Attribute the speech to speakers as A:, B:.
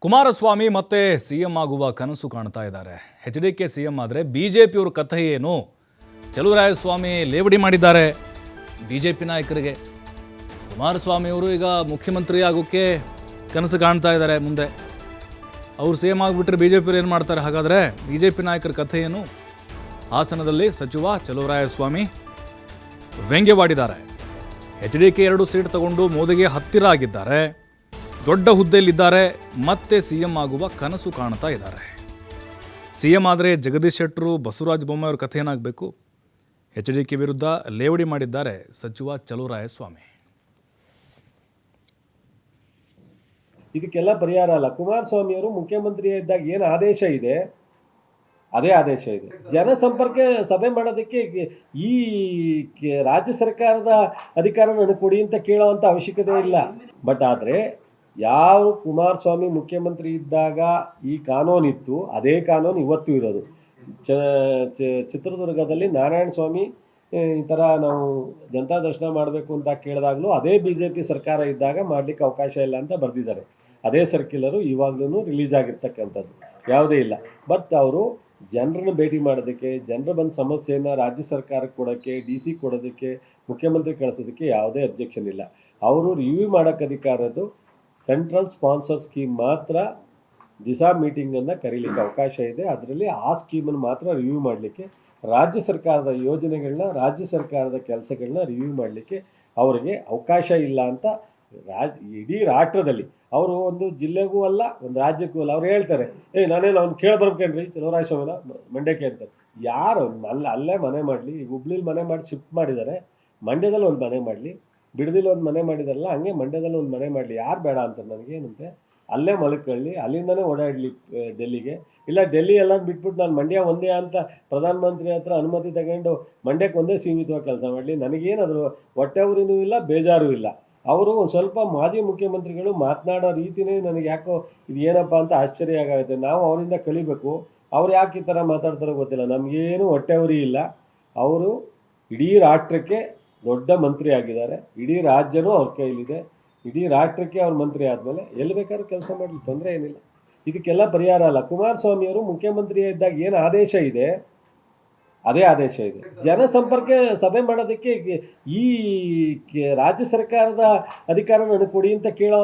A: ಕುಮಾರಸ್ವಾಮಿ ಮತ್ತೆ ಸಿಎಂ ಆಗುವ ಕನಸು ಕಾಣ್ತಾ ಇದ್ದಾರೆ. ಎಚ್ಡಿಕೆ ಸಿಎಂ ಆದರೆ ಬಿಜೆಪಿಯವ್ರ ಕಥೆ ಏನು? ಚಲುವರಾಯಸ್ವಾಮಿ ಲೇವಡಿ ಮಾಡಿದ್ದಾರೆ ಬಿಜೆಪಿ ನಾಯಕರಿಗೆ. ಕುಮಾರಸ್ವಾಮಿ ಅವರು ಈಗ ಮುಖ್ಯಮಂತ್ರಿ ಆಗೋಕ್ಕೆ ಕನಸು ಕಾಣ್ತಾ ಇದ್ದಾರೆ. ಮುಂದೆ ಅವರು ಸಿಎಂ ಆಗಿಬಿಟ್ರೆ ಬಿಜೆಪಿಯವ್ರು ಏನು ಮಾಡ್ತಾರೆ? ಹಾಗಾದರೆ ಬಿಜೆಪಿ ನಾಯಕರ ಕಥೆ ಏನು? ಹಾಸನದಲ್ಲಿ ಸಚಿವ ಚಲುವರಾಯಸ್ವಾಮಿ ವ್ಯಂಗ್ಯವಾಡಿದ್ದಾರೆ. ಎಚ್ಡಿಕೆ 2 ಸೀಟ್ ತಗೊಂಡು ಮೋದಿಗೆ ಹತ್ತಿರ ಆಗಿದ್ದಾರೆ. ದೊಡ್ಡ ಹುದ್ದೆಯಲ್ಲಿದ್ದಾರೆ. ಮತ್ತೆ ಸಿಎಂ ಆಗುವ ಕನಸು ಕಾಣ್ತಾ ಇದ್ದಾರೆ. ಸಿಎಂ ಆದರೆ ಜಗದೀಶ್ ಶೆಟ್ಟರು, ಬಸವರಾಜ ಬೊಮ್ಮಾಯಿ ಅವ್ರ ಕಥೆ ಏನಾಗಬೇಕು? ಎಚ್ಡಿಕೆ ವಿರುದ್ಧ ಲೇವಡಿ ಮಾಡಿದ್ದಾರೆ ಸಚಿವ ಚಲುವರಾಯಸ್ವಾಮಿ.
B: ಇದಕ್ಕೆಲ್ಲ ಪರಿಹಾರ ಅಲ್ಲ. ಕುಮಾರಸ್ವಾಮಿ ಅವರು ಮುಖ್ಯಮಂತ್ರಿ ಇದ್ದಾಗ ಏನು ಆದೇಶ ಇದೆ ಅದೇ ಆದೇಶ ಇದೆ. ಜನಸಂಪರ್ಕ ಸಭೆ ಮಾಡೋದಕ್ಕೆ ಈ ರಾಜ್ಯ ಸರ್ಕಾರದ ಅಧಿಕಾರ ನನಗೆ ಕೊಡಿ ಅಂತ ಕೇಳೋವಂಥ ಅವಶ್ಯಕತೆ ಇಲ್ಲ. ಬಟ್ ಆದರೆ ಯಾವ ಕುಮಾರಸ್ವಾಮಿ ಮುಖ್ಯಮಂತ್ರಿ ಇದ್ದಾಗ ಈ ಕಾನೂನಿತ್ತು ಅದೇ ಕಾನೂನು ಇವತ್ತು ಇರೋದು. ಚಿತ್ರದುರ್ಗದಲ್ಲಿ ನಾರಾಯಣ ಸ್ವಾಮಿ ಈ ಥರ ನಾವು ಜನತಾ ದರ್ಶನ ಮಾಡಬೇಕು ಅಂತ ಕೇಳಿದಾಗಲೂ ಅದೇ BJP ಸರ್ಕಾರ ಇದ್ದಾಗ ಮಾಡಲಿಕ್ಕೆ ಅವಕಾಶ ಇಲ್ಲ ಅಂತ ಬರೆದಿದ್ದಾರೆ. ಅದೇ ಸರ್ಕ್ಯುಲರು ಇವಾಗಲೂ ರಿಲೀಸ್ ಆಗಿರ್ತಕ್ಕಂಥದ್ದು ಯಾವುದೇ ಇಲ್ಲ. ಬಟ್ ಅವರು ಜನರನ್ನು ಭೇಟಿ ಮಾಡೋದಕ್ಕೆ, ಜನರು ಬಂದ ಸಮಸ್ಯೆಯನ್ನು ರಾಜ್ಯ ಸರ್ಕಾರಕ್ಕೆ ಕೊಡೋಕ್ಕೆ, DC ಕೊಡೋದಕ್ಕೆ, ಮುಖ್ಯಮಂತ್ರಿ ಕಳಿಸೋದಕ್ಕೆ ಯಾವುದೇ ಅಬ್ಜೆಕ್ಷನ್ ಇಲ್ಲ. ಅವರು ರಿವ್ಯೂ ಮಾಡೋಕ್ಕೆ ಅಧಿಕಾರದ್ದು ಸೆಂಟ್ರಲ್ ಸ್ಪಾನ್ಸರ್ ಸ್ಕೀಮ್ ಮಾತ್ರ ದಿಸಾ ಮೀಟಿಂಗನ್ನು ಕರೀಲಿಕ್ಕೆ ಅವಕಾಶ ಇದೆ. ಅದರಲ್ಲಿ ಆ ಸ್ಕೀಮನ್ನು ಮಾತ್ರ ರಿವ್ಯೂ ಮಾಡಲಿಕ್ಕೆ, ರಾಜ್ಯ ಸರ್ಕಾರದ ಯೋಜನೆಗಳನ್ನ, ರಾಜ್ಯ ಸರ್ಕಾರದ ಕೆಲಸಗಳನ್ನ ರಿವ್ಯೂ ಮಾಡಲಿಕ್ಕೆ ಅವರಿಗೆ ಅವಕಾಶ ಇಲ್ಲ ಅಂತ ಇಡೀ ರಾಷ್ಟ್ರದಲ್ಲಿ ಅವರು ಒಂದು ಜಿಲ್ಲೆಗೂ ಅಲ್ಲ, ಒಂದು ರಾಜ್ಯಕ್ಕೂ ಅಲ್ಲ. ಅವ್ರು ಹೇಳ್ತಾರೆ, ನಾನೇನು ಅವ್ನು ಕೇಳ್ಬರ್ಬೇಕೇನ್ರಿ ಚಲುವರಾಯಸ್ವಾಮಿನ ಮಂಡ್ಯಕ್ಕೆ ಅಂತ. ಯಾರು ಅಲ್ಲೇ ಮನೆ ಮಾಡಲಿ. ಈಗ ಹುಬ್ಳಿಲಿ ಮನೆ ಮಾಡಿ ಶಿಫ್ಟ್ ಮಾಡಿದ್ದಾರೆ. ಮಂಡ್ಯದಲ್ಲಿ ಒಂದು ಮನೆ ಮಾಡಲಿ, ಬಿಡದಿಲಿ ಒಂದು ಮನೆ ಮಾಡಿದಾರಲ್ಲ, ಹಂಗೆ ಮಂಡ್ಯದಲ್ಲಿ ಒಂದು ಮನೆ ಮಾಡಲಿ. ಯಾರು ಬೇಡ ಅಂತ ನನಗೇನಂತೆ, ಅಲ್ಲೇ ಮಲ್ಕೊಳ್ಳಿ, ಅಲ್ಲಿಂದನೇ ಓಡಾಡಲಿ ಡೆಲ್ಲಿಗೆ. ಇಲ್ಲ ಡೆಲ್ಲಿ ಎಲ್ಲ ಬಿಟ್ಬಿಟ್ಟು ನಾನು ಮಂಡ್ಯ ಒಂದೇ ಅಂತ ಪ್ರಧಾನಮಂತ್ರಿ ಹತ್ರ ಅನುಮತಿ ತಗೊಂಡು ಮಂಡ್ಯಕ್ಕೆ ಒಂದೇ ಸೀಮಿತವಾಗಿ ಕೆಲಸ ಮಾಡಲಿ. ನನಗೇನಾದರೂ ಹೊಟ್ಟೆ ಉರಿನೂ ಇಲ್ಲ, ಬೇಜಾರೂ ಇಲ್ಲ. ಅವರು ಒಂದು ಸ್ವಲ್ಪ ಮಾಜಿ ಮುಖ್ಯಮಂತ್ರಿಗಳು ಮಾತನಾಡೋ ರೀತಿಯೇ ನನಗೆ ಯಾಕೋ ಇದು ಏನಪ್ಪ ಅಂತ ಆಶ್ಚರ್ಯ ಆಗುತ್ತೆ. ನಾವು ಅವರಿಂದ ಕಲಿಬೇಕು. ಅವ್ರು ಯಾಕೆ ಈ ಥರ ಮಾತಾಡ್ತಾರೋ ಗೊತ್ತಿಲ್ಲ. ನಮಗೇನು ಹೊಟ್ಟೆ ಉರಿ ಇಲ್ಲ. ಅವರು ಇಡೀ ರಾಷ್ಟ್ರಕ್ಕೆ ದೊಡ್ಡ ಮಂತ್ರಿ ಆಗಿದ್ದಾರೆ. ಇಡೀ ರಾಜ್ಯನೂ ಅವ್ರ ಕೈಲಿದೆ. ಇಡೀ ರಾಷ್ಟ್ರಕ್ಕೆ ಅವ್ರ ಮಂತ್ರಿ ಆದಮೇಲೆ ಎಲ್ಲಿ ಬೇಕಾದ್ರೂ ಕೆಲಸ ಮಾಡಲಿ, ತೊಂದರೆ ಏನಿಲ್ಲ. ಇದಕ್ಕೆಲ್ಲ ಪರಿಹಾರ ಅಲ್ಲ. ಕುಮಾರಸ್ವಾಮಿ ಅವರು ಮುಖ್ಯಮಂತ್ರಿ ಇದ್ದಾಗ ಏನು ಆದೇಶ ಇದೆ ಅದೇ ಆದೇಶ ಇದೆ. ಜನಸಂಪರ್ಕ ಸಭೆ ಮಾಡೋದಕ್ಕೆ ಈ ರಾಜ್ಯ ಸರ್ಕಾರದ ಅಧಿಕಾರ ನನಗೆ ಕೊಡಿ ಅಂತ ಕೇಳೋ